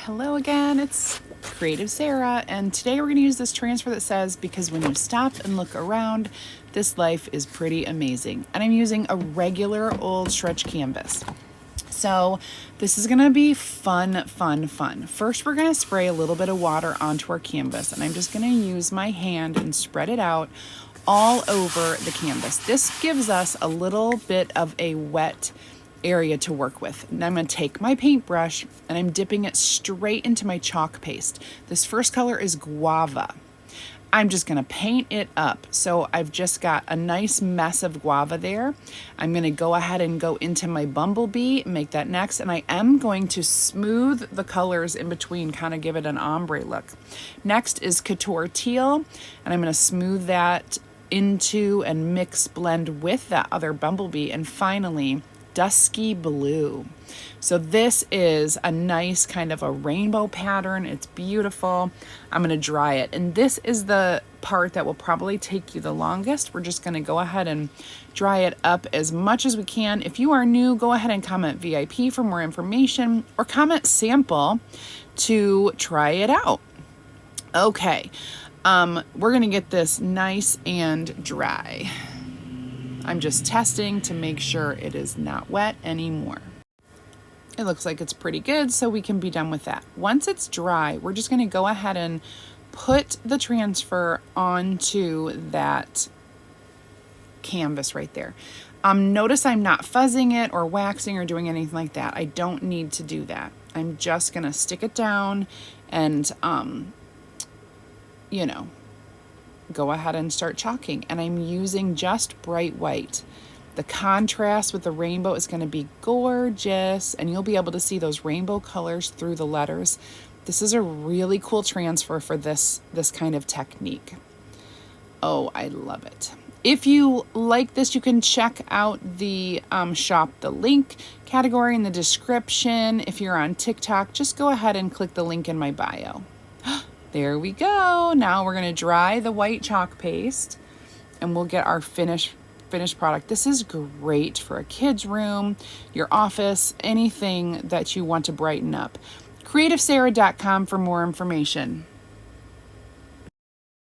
Hello again, it's Creative Sarah, and today we're going to use this transfer that says, because when you stop and look around, this life is pretty amazing. And I'm using a regular old stretch canvas. So this is going to be fun. First, we're going to spray a little bit of water onto our canvas, and I'm just going to use my hand and spread it out all over the canvas. This gives us a little bit of a wet area to work with. And I'm going to take my paintbrush and I'm dipping it straight into my chalk paste. This first color is guava. I'm just going to paint it up. So I've just got a nice mess of guava there. I'm going to go ahead and go into my bumblebee, make that next, and I am going to smooth the colors in between, kind of give it an ombre look. Next is Couture teal, and I'm going to smooth that into and blend with that other bumblebee, and finally dusky blue. So this is a nice kind of a rainbow pattern. It's beautiful. I'm going to dry it, and this is the part that will probably take you the longest. We're just going to go ahead and dry it up as much as we can. If you are new, go ahead and comment VIP for more information, or comment sample to try it out. Okay, we're going to get this nice and dry. I'm just testing to make sure it is not wet anymore. It looks like it's pretty good, so we can be done with that. Once it's dry, we're just going to go ahead and put the transfer onto that canvas right there. Notice I'm not fuzzing it or waxing or doing anything like that. I don't need to do that. I'm just going to stick it down and, go ahead and start chalking. And I'm using just bright white. The contrast with the rainbow is going to be gorgeous, and you'll be able to see those rainbow colors through the letters. This is a really cool transfer for this kind of technique. Oh, I love it. If you like this, you can check out the shop, the link category in the description. If you're on TikTok, just go ahead and click the link in my bio. There we go. Now we're going to dry the white chalk paste, and we'll get our finished product. This is great for a kid's room, your office, anything that you want to brighten up. CreativeSarah.com for more information.